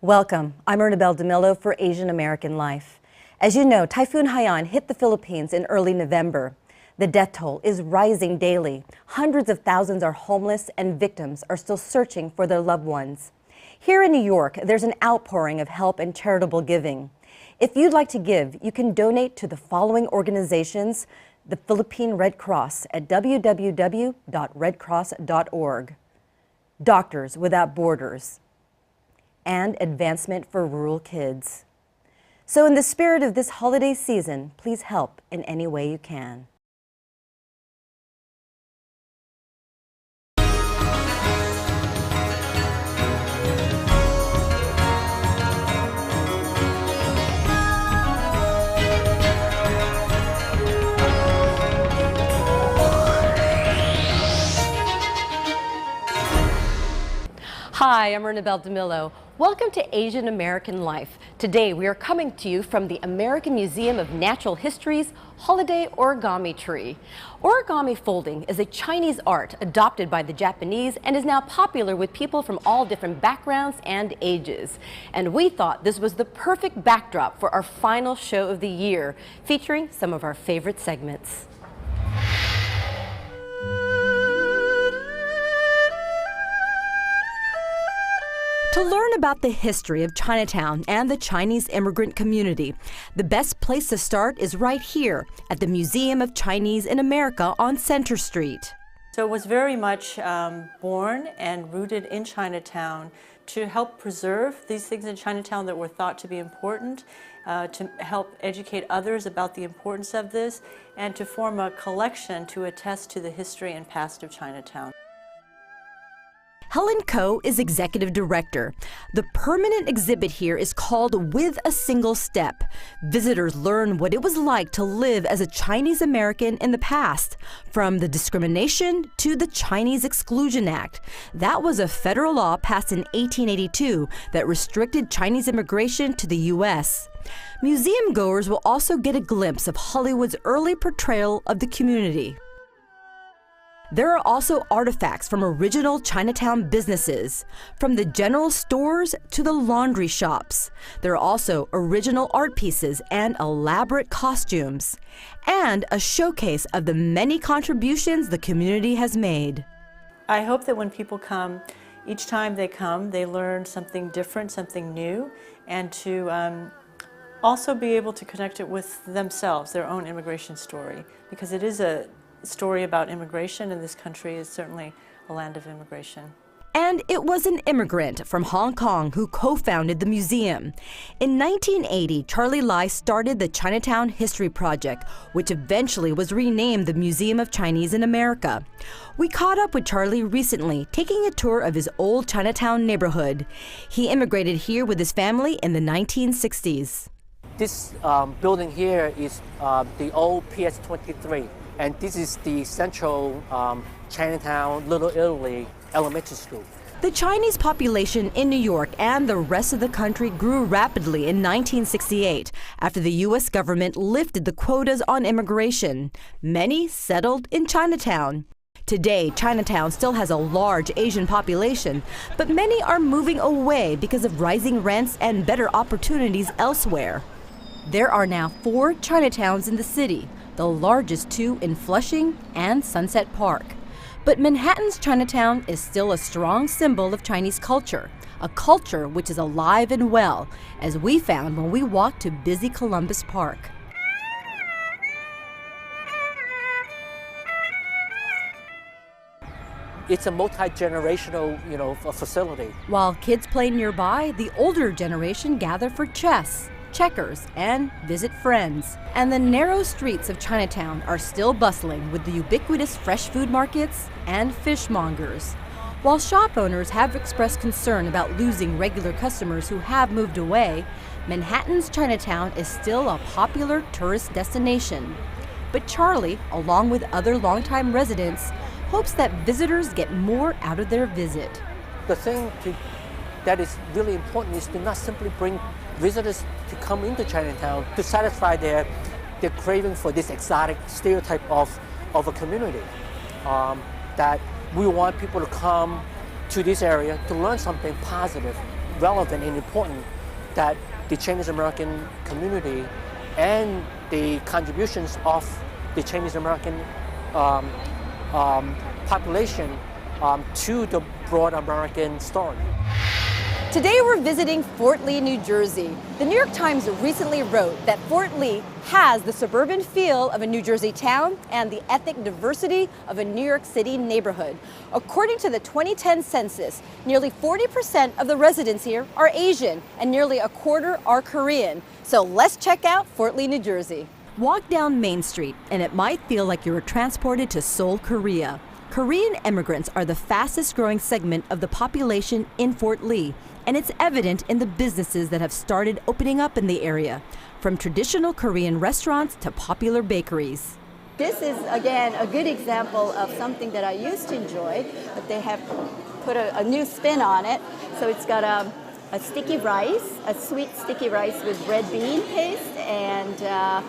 Welcome. I'm Ernabel Demillo for Asian American Life. As you know, Typhoon Haiyan hit the Philippines in early November. The death toll is rising daily. Hundreds of thousands are homeless and victims are still searching for their loved ones. Here in New York, there's an outpouring of help and charitable giving. If you'd like to give, you can donate to the following organizations: the Philippine Red Cross at www.redcross.org, Doctors Without Borders, and Advancement for Rural Kids. So in the spirit of this holiday season, please help in any way you can. Hi, I'm Ernabel Demillo. Welcome to Asian American Life. Today we are coming to you from the American Museum of Natural History's Holiday Origami Tree. Origami folding is a Chinese art adopted by the Japanese and is now popular with people from all different backgrounds and ages. And we thought this was the perfect backdrop for our final show of the year, featuring some of our favorite segments. To learn about the history of Chinatown and the Chinese immigrant community, the best place to start is right here at the Museum of Chinese in America on Center Street. So it was very much born and rooted in Chinatown to help preserve these things in Chinatown that were thought to be important, to help educate others about the importance of this, and to form a collection to attest to the history and past of Chinatown. Helen is executive director. The permanent exhibit here is called With a Single Step. Visitors learn what it was like to live as a Chinese American in the past, from the discrimination to the Chinese Exclusion Act. That was a federal law passed in 1882 that restricted Chinese immigration to the U.S. Museum goers will also get a glimpse of Hollywood's early portrayal of the community. There are also artifacts from original Chinatown businesses, from the general stores to the laundry shops. There are also original art pieces and elaborate costumes, and a showcase of the many contributions the community has made. I hope that when people come, each time they come, they learn something different, something new, and to also be able to connect it with themselves, their own immigration story, because it is a story about immigration, and this country is certainly a land of immigration. And it was an immigrant from Hong Kong who co-founded the museum. In 1980, Charlie Lai started the Chinatown History Project, which eventually was renamed the Museum of Chinese in America. We caught up with Charlie recently, taking a tour of his old Chinatown neighborhood. He immigrated here with his family in the 1960s. This building here is the old PS-23. And this is the central Chinatown, Little Italy elementary school. The Chinese population in New York and the rest of the country grew rapidly in 1968 after the U.S. government lifted the quotas on immigration. Many settled in Chinatown. Today, Chinatown still has a large Asian population, but many are moving away because of rising rents and better opportunities elsewhere. There are now 4 Chinatowns in the city, the largest 2 in Flushing and Sunset Park. But Manhattan's Chinatown is still a strong symbol of Chinese culture, a culture which is alive and well, as we found when we walked to busy Columbus Park. It's a multi-generational, facility. While kids play nearby, the older generation gather for chess, checkers, and visit friends. And the narrow streets of Chinatown are still bustling with the ubiquitous fresh food markets and fishmongers. While shop owners have expressed concern about losing regular customers who have moved away, Manhattan's Chinatown is still a popular tourist destination. But Charlie, along with other longtime residents, hopes that visitors get more out of their visit. The thing that is really important is to not simply bring visitors to come into Chinatown to satisfy their craving for this exotic stereotype of a community. That we want people to come to this area to learn something positive relevant and important that the Chinese American community and the contributions of the Chinese American population to the broad American story. Today we're visiting Fort Lee, New Jersey. The New York Times recently wrote that Fort Lee has the suburban feel of a New Jersey town and the ethnic diversity of a New York City neighborhood. According to the 2010 census, nearly 40% of the residents here are Asian and nearly a quarter are Korean. So let's check out Fort Lee, New Jersey. Walk down Main Street and it might feel like you were transported to Seoul, Korea. Korean immigrants are the fastest growing segment of the population in Fort Lee, and it's evident in the businesses that have started opening up in the area, from traditional Korean restaurants to popular bakeries. This is, again, a good example of something that I used to enjoy, but they have put a new spin on it. So it's got a sticky rice, a sweet sticky rice with red bean paste, and I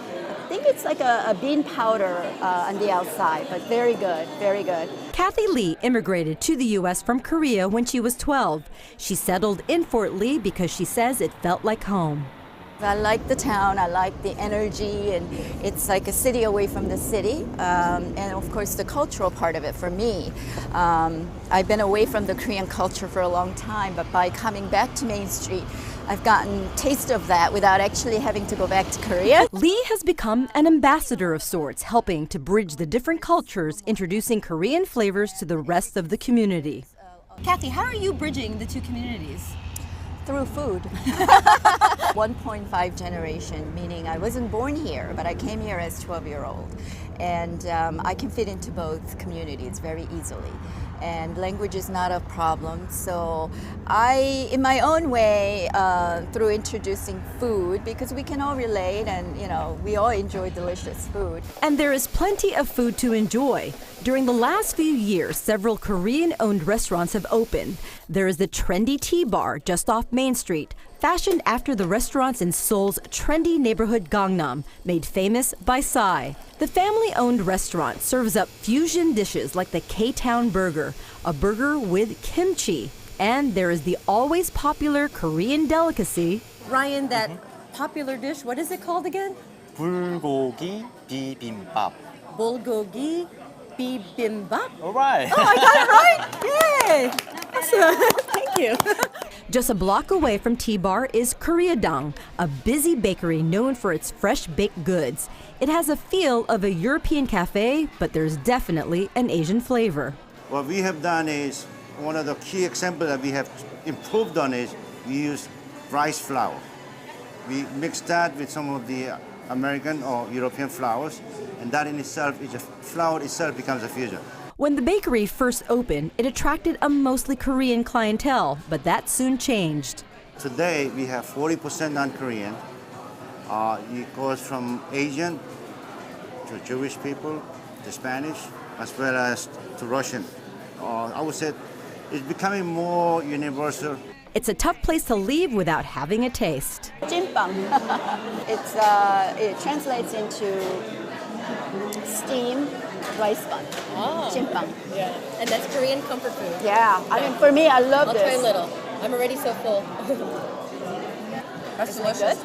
think it's like a bean powder on the outside, but very good, very good. Kathy Lee immigrated to the U.S. from Korea when she was 12. She settled in Fort Lee because she says it felt like home. I like the town, I like the energy, and it's like a city away from the city, and of course the cultural part of it for me. I've been away from the Korean culture for a long time, but by coming back to Main Street, I've gotten a taste of that without actually having to go back to Korea. Lee has become an ambassador of sorts, helping to bridge the different cultures, introducing Korean flavors to the rest of the community. Kathy, how are you bridging the two communities? Through food. 1.5 generation, meaning I wasn't born here, but I came here as 12-year-old. And I can fit into both communities very easily. And language is not a problem. So I, in my own way, through introducing food, because we can all relate and, you know, we all enjoy delicious food. And there is plenty of food to enjoy. During the last few years, several Korean-owned restaurants have opened. There is the trendy tea bar just off Main Street, fashioned after the restaurants in Seoul's trendy neighborhood Gangnam, made famous by Psy. The family-owned restaurant serves up fusion dishes like the K-Town burger, a burger with kimchi. And there is the always popular Korean delicacy. Ryan, that popular dish, what is it called again? 불고기 비빔밥. Bulgogi bibimbap. All right. Oh, I got it right! Yay! Awesome. Thank you. Just a block away from T-Bar is Koreadang, a busy bakery known for its fresh baked goods. It has a feel of a European cafe, but there's definitely an Asian flavor. What we have done is, one of the key examples that we have improved on is we use rice flour. We mix that with some of the American or European flours, and that in itself, flour itself becomes a fusion. When the bakery first opened, it attracted a mostly Korean clientele, but that soon changed. Today, we have 40% non-Korean. It goes from Asian to Jewish people, to Spanish, as well as to Russian. I would say it's becoming more universal. It's a tough place to leave without having a taste. Jimpang. It translates into steamed rice bun. Oh. Jimpang. Yeah. And that's Korean comfort food. Yeah, I mean, for me, I love I'll this. try a little. I'm already so full. That's delicious.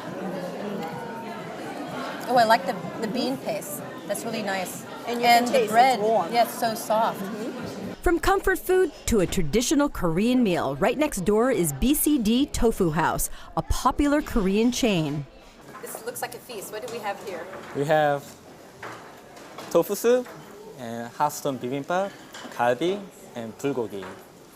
Oh, I like the bean paste. That's really nice. And you can the taste bread, it's warm. yeah, it's so soft. From comfort food to a traditional Korean meal, right next door is BCD Tofu House, a popular Korean chain. This looks like a feast. What do we have here? We have tofu soup and hot stone bibimbap, galbi, and bulgogi.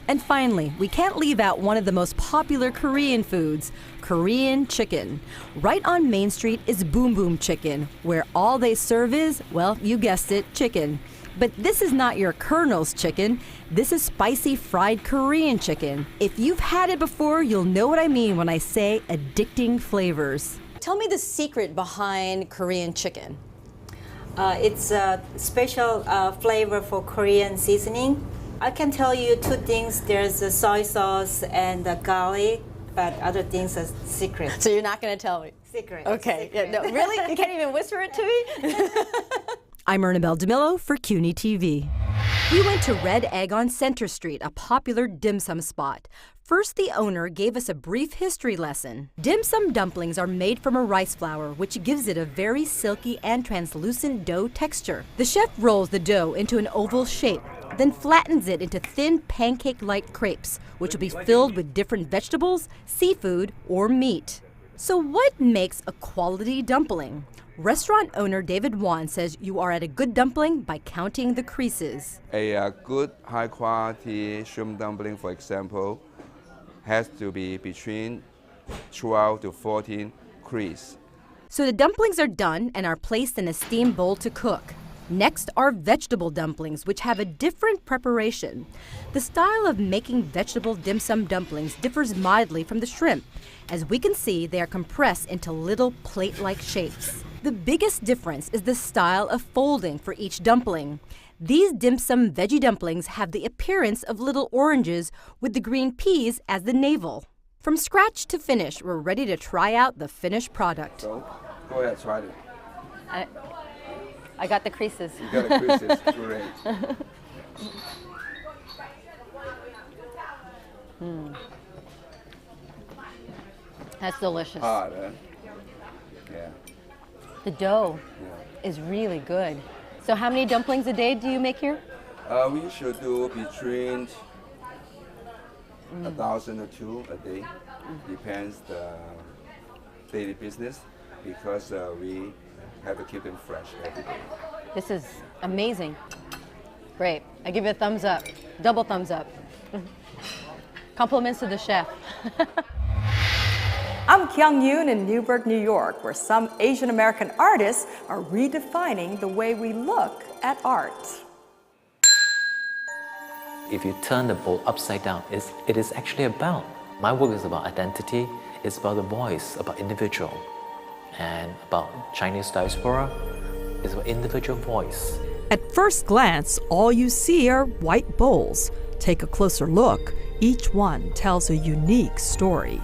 And finally, we can't leave out one of the most popular Korean foods, Korean chicken. Right on Main Street is Boom Boom Chicken, where all they serve is, well, you guessed it, chicken. But this is not your Colonel's chicken. This is spicy fried Korean chicken. If you've had it before, you'll know what I mean when I say addicting flavors. Tell me the secret behind Korean chicken. It's a special flavor for Korean seasoning. I can tell you two things. There's a soy sauce and the garlic, but other things are secret. So you're not going to tell me? Secret. Okay. Secret. Yeah, no, really? You can't even whisper it to me? I'm Ernabel Demillo for CUNY TV. We went to Red Egg on Center Street, a popular dim sum spot. First, the owner gave us a brief history lesson. Dim sum dumplings are made from a rice flour, which gives it a very silky and translucent dough texture. The chef rolls the dough into an oval shape, then flattens it into thin pancake-like crepes, which will be filled with different vegetables, seafood, or meat. So what makes a quality dumpling? Restaurant owner David Hwang says you are at a good dumpling by counting the creases. A good high-quality shrimp dumpling, for example, has to be between 12 to 14 creases. So the dumplings are done and are placed in a steam bowl to cook. Next are vegetable dumplings, which have a different preparation. The style of making vegetable dim sum dumplings differs mildly from the shrimp. As we can see, they are compressed into little plate-like shapes. The biggest difference is the style of folding for each dumpling. These dim sum veggie dumplings have the appearance of little oranges with the green peas as the navel. From scratch to finish, we're ready to try out the finished product. So, go ahead, try it. I got the creases. You got the creases, great. That's delicious. Hard, huh? Yeah. The dough is really good. So how many dumplings a day do you make here? We should do between 1,000 or 2 a day. Depends the daily business, because we have to keep them fresh every day. This is amazing. Great. I give you a thumbs up. Double thumbs up. Compliments to the chef. I'm Kyung Yoon in Newburgh, New York, where some Asian American artists are redefining the way we look at art. If you turn the bowl upside down, it is actually about, my work is about identity, it's about the voice, about individual, and about Chinese diaspora, it's about individual voice. At first glance, all you see are white bowls. Take a closer look, each one tells a unique story.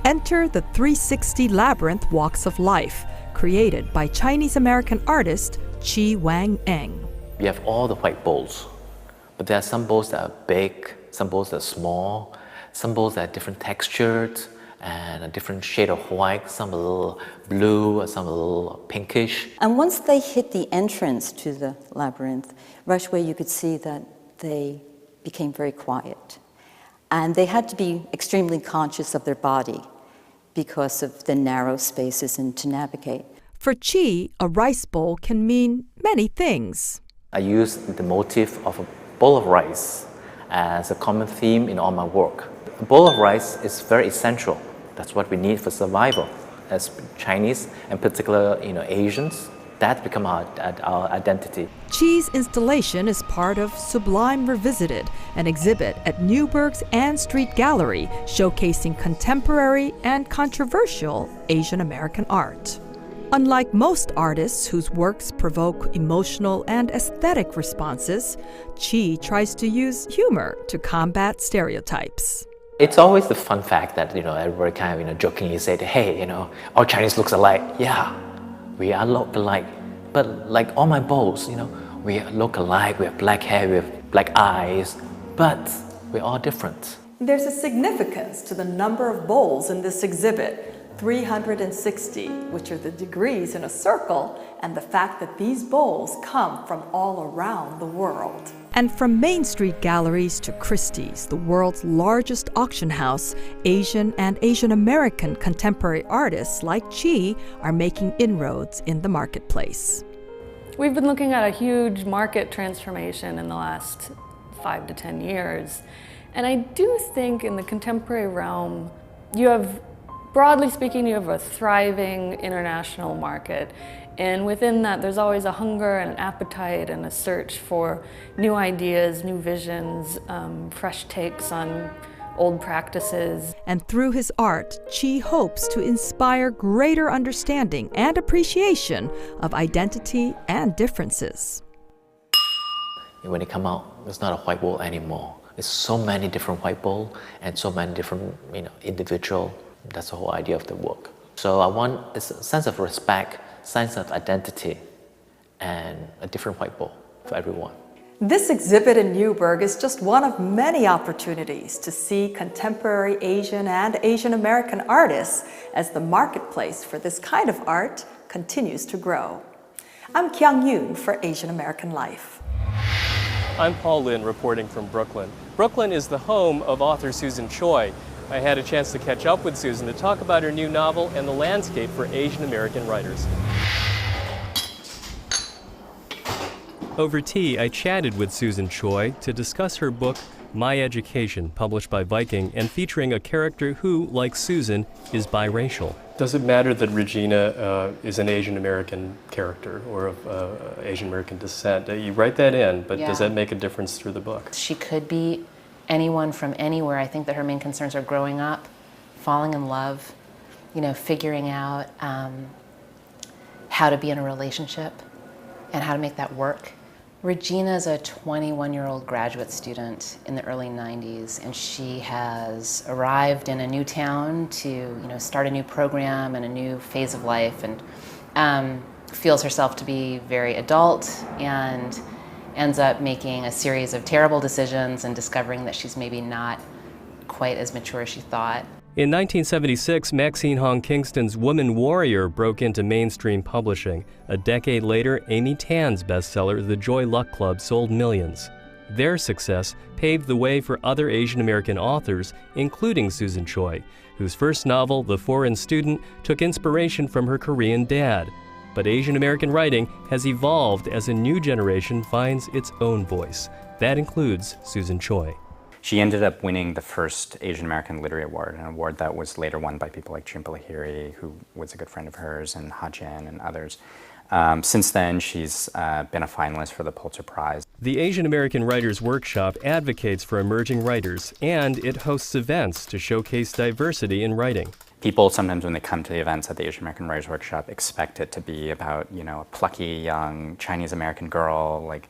Enter the 360 Labyrinth Walks of Life, created by Chinese-American artist Chee Wang Ng. You have all the white bowls, but there are some bowls that are big, some bowls that are small, some bowls that are different textures and a different shade of white, some a little blue, some a little pinkish. And once they hit the entrance to the labyrinth, right away you could see that they became very quiet. And they had to be extremely conscious of their body because of the narrow spaces and to navigate. For Chee, a rice bowl can mean many things. I use the motif of a bowl of rice as a common theme in all my work. A bowl of rice is very essential. That's what we need for survival. As Chinese, and particularly Asians, that become our identity. Chee's installation is part of Sublime Revisited, an exhibit at Newburgh's Ann Street Gallery showcasing contemporary and controversial Asian American art. Unlike most artists whose works provoke emotional and aesthetic responses, Chee tries to use humor to combat stereotypes. It's always the fun fact that everybody kind of jokingly said, hey, all Chinese looks alike. Yeah, we are look alike. But like all my bowls, we look alike. We have black hair, we have black eyes, but we're all different. There's a significance to the number of bowls in this exhibit, 360, which are the degrees in a circle, and the fact that these bowls come from all around the world. And from Main Street galleries to Christie's, the world's largest auction house, Asian and Asian American contemporary artists like Chee are making inroads in the marketplace. We've been looking at a huge market transformation in the last 5 to 10 years. And I do think in the contemporary realm, broadly speaking, you have a thriving international market. And within that, there's always a hunger and an appetite and a search for new ideas, new visions, fresh takes on old practices. And through his art, Chee hopes to inspire greater understanding and appreciation of identity and differences. When it come out, it's not a white bowl anymore. It's so many different white bowls and so many different individual. That's the whole idea of the work. So I want a sense of respect, sense of identity, and a different white bowl for everyone. This exhibit in Newburgh is just one of many opportunities to see contemporary Asian and Asian American artists as the marketplace for this kind of art continues to grow. I'm Kyung Yoon for Asian American Life. I'm Paul Lin reporting from Brooklyn. Brooklyn is the home of author Susan Choi. I had a chance to catch up with Susan to talk about her new novel and the landscape for Asian American writers. Over tea, I chatted with Susan Choi to discuss her book, My Education, published by Viking, and featuring a character who, like Susan, is biracial. Does it matter that Regina is an Asian American character or of Asian American descent? You write that in, but does that make a difference through the book? She could be anyone from anywhere. I think that her main concerns are growing up, falling in love, figuring out how to be in a relationship and how to make that work. Regina's a 21-year-old graduate student in the early 90s, and she has arrived in a new town to, start a new program and a new phase of life, and feels herself to be very adult and ends up making a series of terrible decisions and discovering that she's maybe not quite as mature as she thought. In 1976, Maxine Hong Kingston's Woman Warrior broke into mainstream publishing. A decade later, Amy Tan's bestseller, The Joy Luck Club, sold millions. Their success paved the way for other Asian American authors, including Susan Choi, whose first novel, The Foreign Student, took inspiration from her Korean dad. But Asian American writing has evolved as a new generation finds its own voice. That includes Susan Choi. She ended up winning the first Asian American Literary Award, an award that was later won by people like Jhumpa Lahiri, who was a good friend of hers, and Ha Jin and others. Since then, she's been a finalist for the Pulitzer Prize. The Asian American Writers Workshop advocates for emerging writers, and it hosts events to showcase diversity in writing. People sometimes when they come to the events at the Asian American Writers Workshop expect it to be about, a plucky young Chinese American girl, like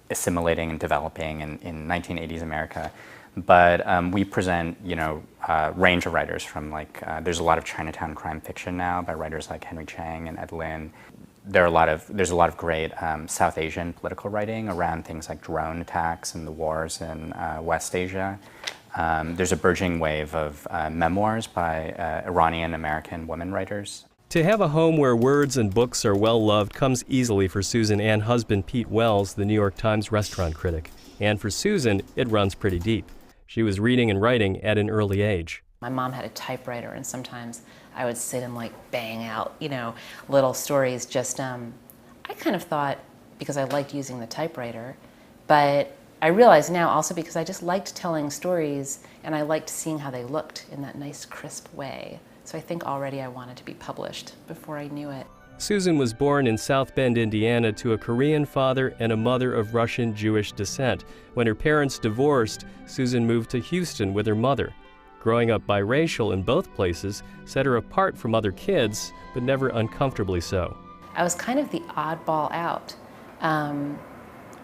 assimilating and developing in 1980s America. But we present, a range of writers from there's a lot of Chinatown crime fiction now by writers like Henry Chang and Ed Lin. There's a lot of great South Asian political writing around things like drone attacks and the wars in West Asia. There's a burgeoning wave of memoirs by Iranian American women writers. To have a home where words and books are well loved comes easily for Susan and husband Pete Wells, the New York Times restaurant critic. And for Susan, it runs pretty deep. She was reading and writing at an early age. My mom had a typewriter, and sometimes I would sit and bang out, little stories. I kind of thought because I liked using the typewriter, but I realize now also because I just liked telling stories and I liked seeing how they looked in that nice crisp way. So I think already I wanted to be published before I knew it. Susan was born in South Bend, Indiana, to a Korean father and a mother of Russian Jewish descent. When her parents divorced, Susan moved to Houston with her mother. Growing up biracial in both places set her apart from other kids, but never uncomfortably so. I was kind of the oddball out.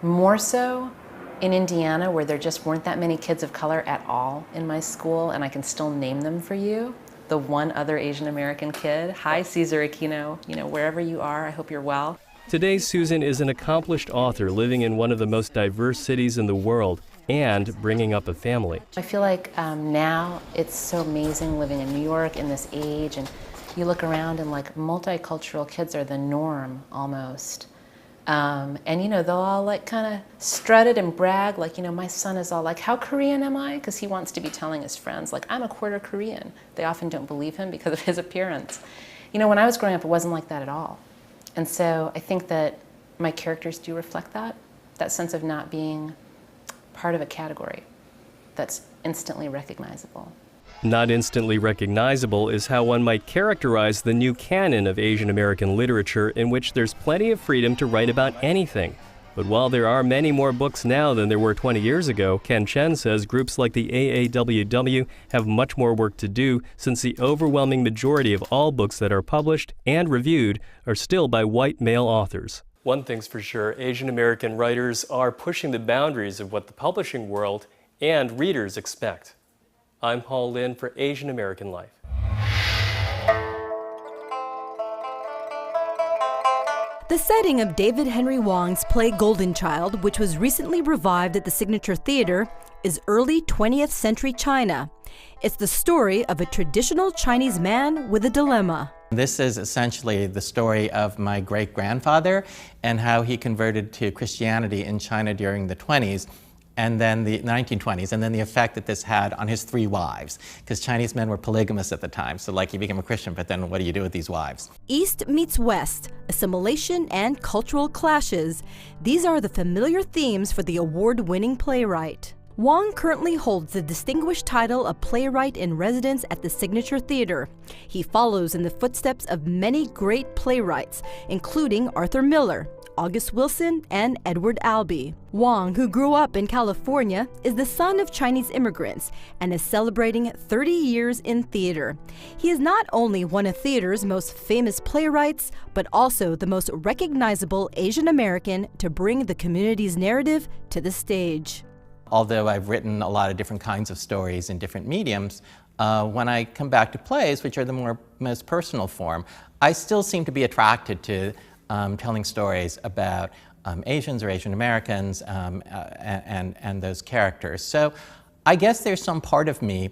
More so in Indiana, where there just weren't that many kids of color at all in my school, and I can still name them for you. The one other Asian American kid. Hi, Cesar Aquino. Wherever you are, I hope you're well. Today, Susan is an accomplished author living in one of the most diverse cities in the world and bringing up a family. I feel like now it's so amazing living in New York in this age, and you look around and multicultural kids are the norm almost. And they'll all kind of strut it and brag, my son is all how Korean am I? Because he wants to be telling his friends, I'm a quarter Korean. They often don't believe him because of his appearance. When I was growing up, it wasn't like that at all. And so I think that my characters do reflect that sense of not being part of a category that's instantly recognizable. Not instantly recognizable is how one might characterize the new canon of Asian American literature, in which there's plenty of freedom to write about anything. But while there are many more books now than there were 20 years ago, Ken Chen says groups like the AAWW have much more work to do, since the overwhelming majority of all books that are published and reviewed are still by white male authors. One thing's for sure, Asian American writers are pushing the boundaries of what the publishing world and readers expect. I'm Paul Lin for Asian American Life. The setting of David Henry Hwang's play Golden Child, which was recently revived at the Signature Theater, is early 20th century China. It's the story of a traditional Chinese man with a dilemma. This is essentially the story of my great-grandfather and how he converted to Christianity in China during the 1920s and then the 1920s, and then the effect that this had on his 3 wives, because Chinese men were polygamous at the time, so like he became a Christian, but then what do you do with these wives? East meets West, assimilation and cultural clashes. These are the familiar themes for the award-winning playwright. Hwang currently holds the distinguished title of Playwright in Residence at the Signature Theater. He follows in the footsteps of many great playwrights, including Arthur Miller, August Wilson, and Edward Albee. Hwang, who grew up in California, is the son of Chinese immigrants and is celebrating 30 years in theater. He is not only one of theater's most famous playwrights, but also the most recognizable Asian American to bring the community's narrative to the stage. Although I've written a lot of different kinds of stories in different mediums, when I come back to plays, which are the most personal form, I still seem to be attracted to telling stories about Asians or Asian Americans and those characters. So I guess there's some part of me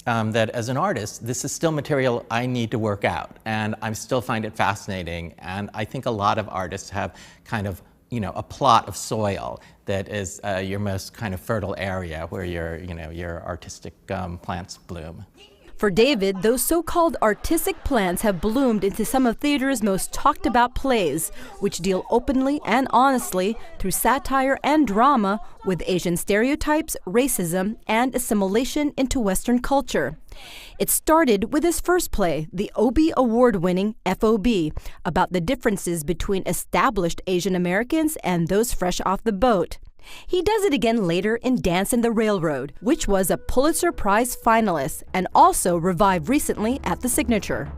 that as an artist, this is still material I need to work out, and I still find it fascinating. And I think a lot of artists have kind of a plot of soil that is your most kind of fertile area where your artistic plants bloom. For David, those so-called artistic plants have bloomed into some of theater's most talked about plays, which deal openly and honestly through satire and drama with Asian stereotypes, racism, and assimilation into Western culture. It started with his first play, the Obie Award-winning FOB, about the differences between established Asian Americans and those fresh off the boat. He does it again later in Dance in the Railroad, which was a Pulitzer Prize finalist and also revived recently at the Signature.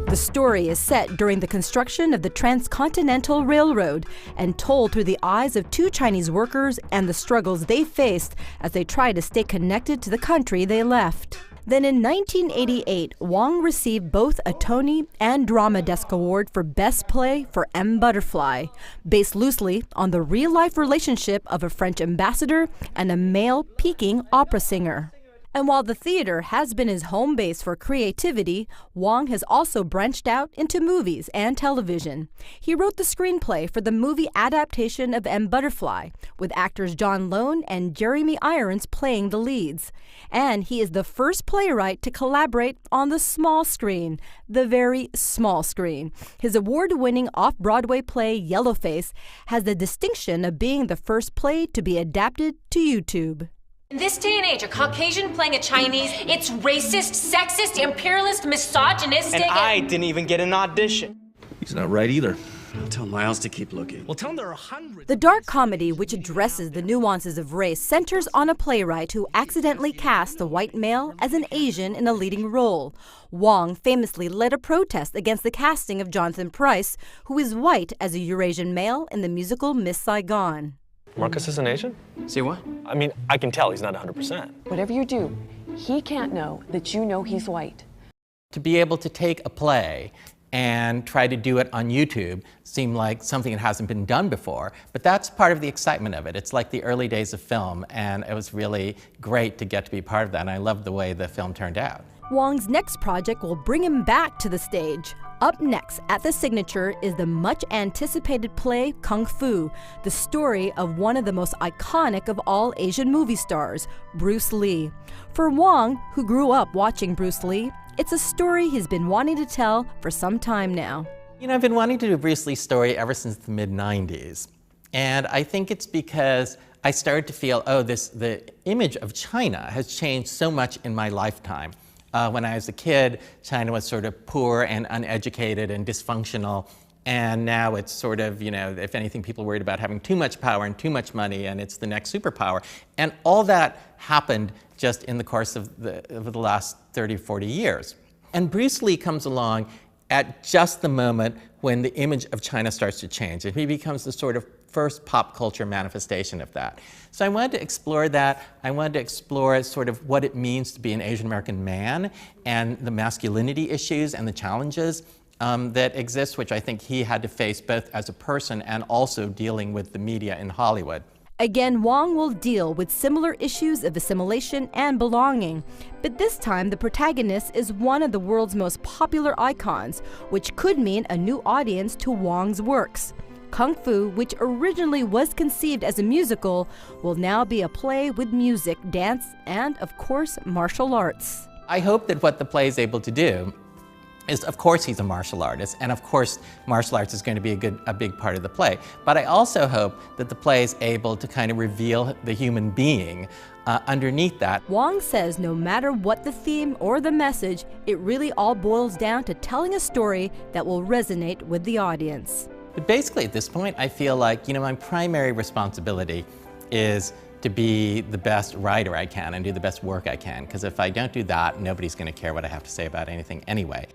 The story is set during the construction of the Transcontinental Railroad and told through the eyes of 2 Chinese workers and the struggles they faced as they tried to stay connected to the country they left. Then in 1988, Hwang received both a Tony and Drama Desk Award for Best Play for M. Butterfly, based loosely on the real-life relationship of a French ambassador and a male Peking opera singer. And while the theater has been his home base for creativity, Hwang has also branched out into movies and television. He wrote the screenplay for the movie adaptation of M. Butterfly, with actors John Lone and Jeremy Irons playing the leads. And he is the first playwright to collaborate on the small screen, the very small screen. His award-winning off-Broadway play Yellowface has the distinction of being the first play to be adapted to YouTube. In this day and age, a Caucasian playing a Chinese, it's racist, sexist, imperialist, misogynistic. And I didn't even get an audition. He's not right either. I'll tell Miles to keep looking. Well, tell him there are hundreds. The dark comedy, which addresses the nuances of race, centers on a playwright who accidentally cast a white male as an Asian in a leading role. Hwang famously led a protest against the casting of Jonathan Pryce, who is white as a Eurasian male in the musical Miss Saigon. Marcus is an Asian? See what? I mean, I can tell he's not 100%. Whatever you do, he can't know that you know he's white. To be able to take a play and try to do it on YouTube seemed like something that hasn't been done before, but that's part of the excitement of it. It's like the early days of film, and it was really great to get to be part of that, and I loved the way the film turned out. Hwang's next project will bring him back to the stage. Up next at the Signature is the much-anticipated play Kung Fu, the story of one of the most iconic of all Asian movie stars, Bruce Lee. For Hwang, who grew up watching Bruce Lee, it's a story he's been wanting to tell for some time now. I've been wanting to do a Bruce Lee story ever since the mid-90s. And I think it's because I started to feel, the image of China has changed so much in my lifetime. When I was a kid, China was sort of poor and uneducated and dysfunctional. And now it's sort of, if anything, people worried about having too much power and too much money, and it's the next superpower. And all that happened just in the course of the last 30, 40 years. And Bruce Lee comes along at just the moment when the image of China starts to change. And he becomes the sort of first pop culture manifestation of that. So I wanted to explore that. I wanted to explore sort of what it means to be an Asian American man and the masculinity issues and the challenges that exists, which I think he had to face both as a person and also dealing with the media in Hollywood. Again, Hwang will deal with similar issues of assimilation and belonging, but this time the protagonist is one of the world's most popular icons, which could mean a new audience to Hwang's works. Kung Fu, which originally was conceived as a musical, will now be a play with music, dance, and, of course, martial arts. I hope that what the play is able to do is, of course, he's a martial artist, and of course, martial arts is going to be a big part of the play. But I also hope that the play is able to kind of reveal the human being underneath that. Hwang says no matter what the theme or the message, it really all boils down to telling a story that will resonate with the audience. But basically, at this point, I feel like, my primary responsibility is to be the best writer I can and do the best work I can, because if I don't do that, nobody's going to care what I have to say about anything anyway.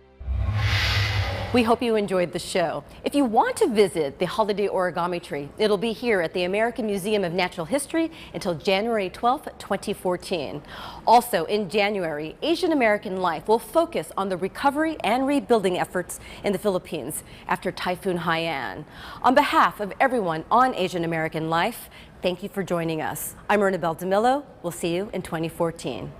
We hope you enjoyed the show. If you want to visit the Holiday Origami Tree, it'll be here at the American Museum of Natural History until January 12, 2014. Also in January, Asian American Life will focus on the recovery and rebuilding efforts in the Philippines after Typhoon Haiyan. On behalf of everyone on Asian American Life, thank you for joining us. I'm Ernabel Demillo. We'll see you in 2014.